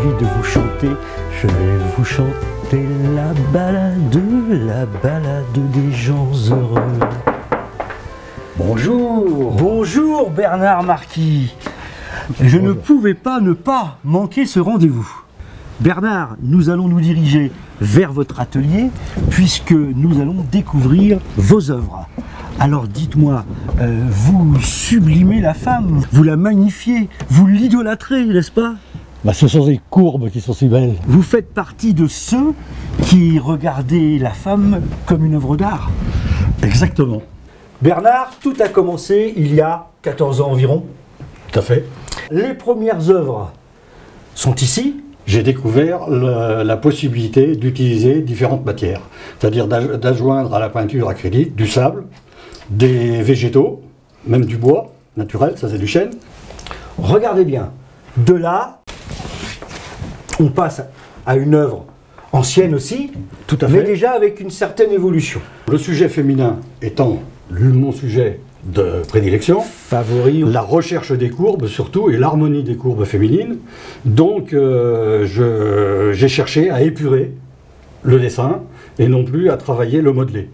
envie de vous chanter. Je vais vous chanter la balade des gens heureux. Bonjour. Bonjour Bernard Marquis. Je ne pouvais pas ne pas manquer ce rendez-vous. Bernard, nous allons nous diriger vers votre atelier puisque nous allons découvrir vos œuvres. Alors dites-moi, vous sublimez la femme, vous la magnifiez, vous l'idolâtrez, n'est-ce pas? Ce sont ces courbes qui sont si belles. Vous faites partie de ceux qui regardaient la femme comme une œuvre d'art. Exactement. Bernard, tout a commencé il y a 14 ans environ. Tout à fait. Les premières œuvres sont ici. J'ai découvert la possibilité d'utiliser différentes matières, c'est-à-dire d'adjoindre à la peinture acrylique du sable, des végétaux, même du bois naturel, ça c'est du chêne. Regardez bien, de là, on passe à une œuvre ancienne aussi, Tout à mais fait. déjà avec une certaine évolution. Le sujet féminin étant mon sujet de prédilection, Favori. la recherche des courbes surtout et l'harmonie des courbes féminines. Donc j'ai cherché à épurer le dessin et non plus à travailler le modelé.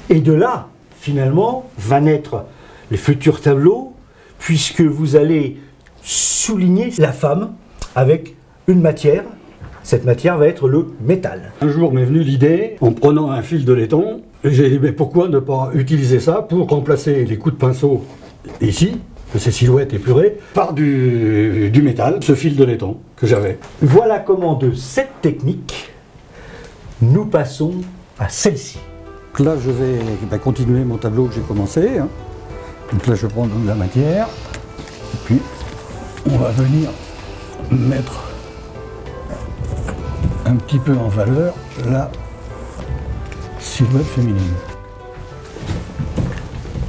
Et de là, finalement, va naître les futurs tableaux, puisque vous allez souligner la femme avec une matière. Cette matière va être le métal. Un jour m'est venue l'idée, en prenant un fil de laiton, j'ai dit mais pourquoi ne pas utiliser ça pour remplacer les coups de pinceau ici, de ces silhouettes épurées, par du métal, ce fil de laiton que j'avais. Voilà comment de cette technique, nous passons à celle-ci. Donc là je vais continuer mon tableau que j'ai commencé. Donc là je prends de la matière, et puis on va venir mettre un petit peu en valeur la silhouette féminine.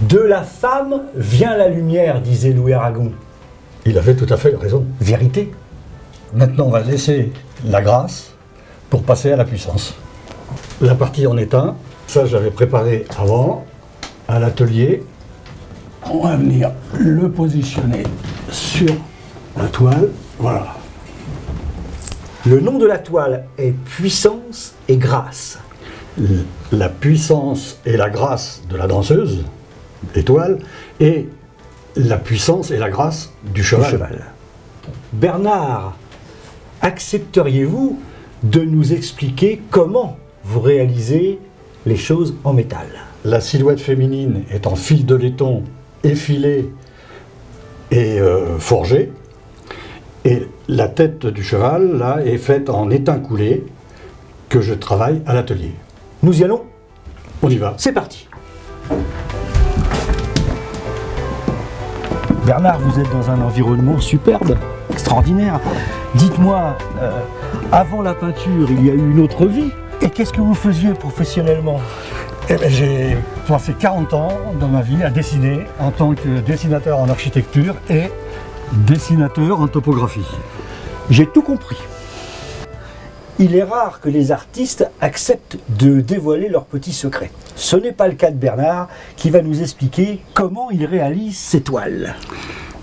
De la femme vient la lumière, disait Louis Aragon. Il avait tout à fait raison. Vérité. Maintenant, on va laisser la grâce pour passer à la puissance. La partie en étain, ça j'avais préparé avant à l'atelier. On va venir le positionner sur la toile. Voilà. Le nom de la toile est puissance et grâce. La puissance et la grâce de la danseuse, l'étoile, et la puissance et la grâce du cheval. Bernard, accepteriez-vous de nous expliquer comment vous réalisez les choses en métal? La silhouette féminine est en fil de laiton effilé et forgé, et la tête du cheval là est faite en étain coulé que je travaille à l'atelier. Nous y allons? On y va. C'est parti. Bernard, vous êtes dans un environnement superbe, extraordinaire. Dites-moi, avant la peinture, il y a eu une autre vie. Et qu'est-ce que vous faisiez professionnellement? J'ai passé 40 ans dans ma vie à dessiner en tant que dessinateur en architecture et dessinateur en topographie. J'ai tout compris. Il est rare que les artistes acceptent de dévoiler leurs petits secrets. Ce n'est pas le cas de Bernard, qui va nous expliquer comment il réalise ses toiles.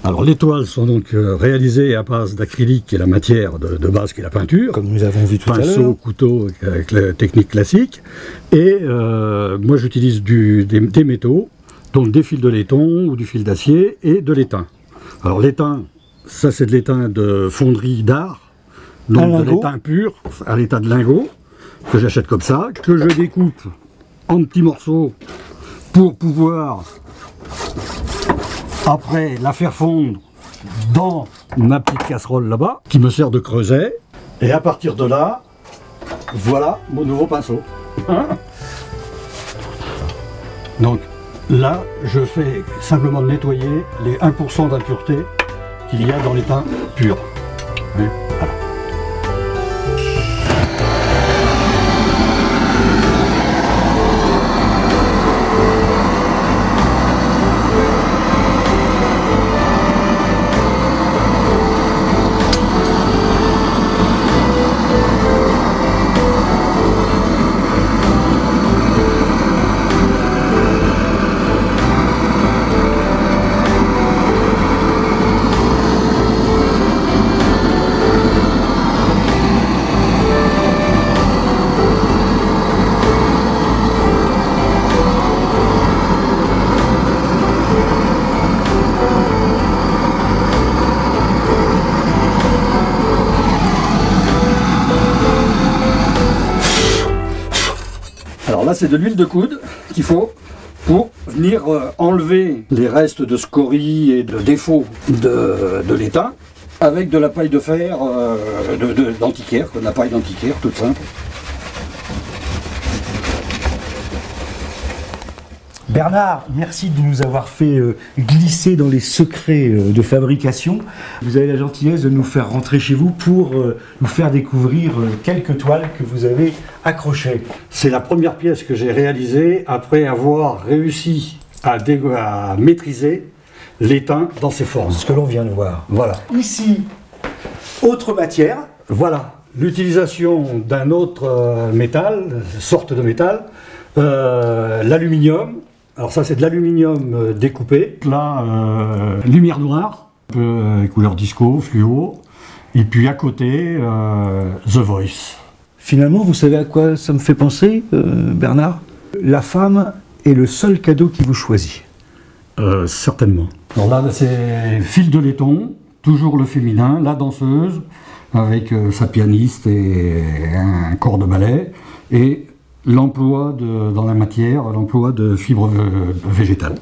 Alors les toiles sont donc réalisées à base d'acrylique, qui est la matière de base qui est la peinture. Comme nous avons vu tout à l'heure. Pinceau, couteau, avec la technique classique. Et moi j'utilise des métaux, donc des fils de laiton ou du fil d'acier et de l'étain. Alors l'étain, ça c'est de l'étain de fonderie d'art. Donc de l'étain pur, à l'état de lingot, que j'achète comme ça, que je découpe en petits morceaux pour pouvoir après la faire fondre dans ma petite casserole là-bas, qui me sert de creuset. Et à partir de là, voilà mon nouveau pinceau. Donc là, je fais simplement nettoyer les 1% d'impureté qu'il y a dans l'étain pur. Voilà. là, c'est de l'huile de coude qu'il faut pour venir enlever les restes de scories et de défauts de l'étain avec de la paille de fer d'antiquaire, de la paille d'antiquaire toute simple. Bernard, merci de nous avoir fait glisser dans les secrets de fabrication. Vous avez la gentillesse de nous faire rentrer chez vous pour nous faire découvrir quelques toiles que vous avez accrochées. C'est la première pièce que j'ai réalisée après avoir réussi à maîtriser l'étain dans ses formes. Ce que l'on vient de voir. Voilà. Ici, autre matière. Voilà. L'utilisation d'un autre métal, sorte de métal, l'aluminium. Alors ça c'est de l'aluminium découpé. Là, lumière noire, un peu couleur disco, fluo. Et puis à côté, The Voice. Finalement, vous savez à quoi ça me fait penser, Bernard? La femme est le seul cadeau qui vous choisit. Certainement. Alors là c'est fil de laiton, toujours le féminin, la danseuse, avec sa pianiste et un corps de ballet. Et l'emploi dans la matière, l'emploi de fibres végétales.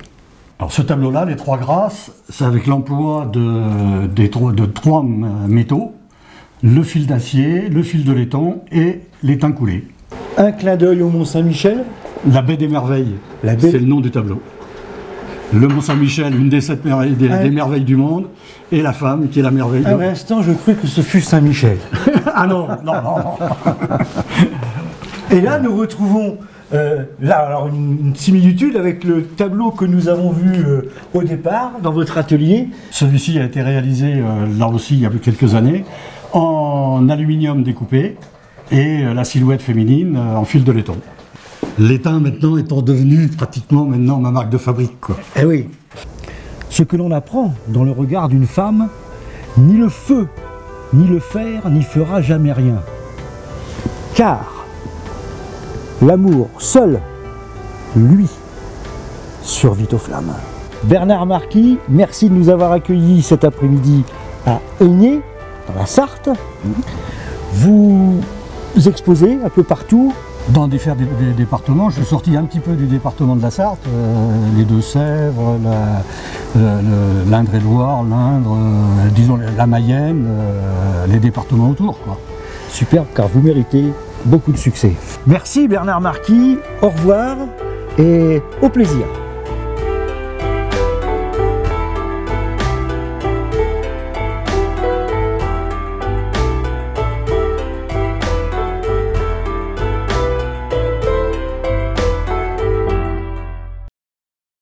Alors ce tableau-là, les trois grâces, c'est avec l'emploi de trois métaux, le fil d'acier, le fil de laiton et l'étain coulé. Un clin d'œil au Mont-Saint-Michel. La baie des merveilles, c'est le nom du tableau. Le Mont-Saint-Michel, une des 7 merveilles, des merveilles du monde, et la femme qui est la merveille du monde. À l'instant, je crus que ce fut Saint-Michel. Ah non, non, non. Et là, nous retrouvons alors une similitude avec le tableau que nous avons vu au départ dans votre atelier. Celui-ci a été réalisé là aussi il y a quelques années en aluminium découpé et la silhouette féminine en fil de laiton. L'étain maintenant étant devenu pratiquement maintenant ma marque de fabrique, quoi. Eh oui. Ce que l'on apprend dans le regard d'une femme, ni le feu, ni le fer n'y fera jamais rien. Car l'amour seul, lui, survit aux flammes. Bernard Marquis, merci de nous avoir accueillis cet après-midi à Aigné, dans la Sarthe. Vous exposez un peu partout. Dans des départements, je suis sorti un petit peu du département de la Sarthe, les Deux-Sèvres, l'Indre-et-Loire, l'Indre, disons la Mayenne, les départements autour, quoi. Superbe, car vous méritez beaucoup de succès. Merci Bernard Marquis, au revoir et au plaisir.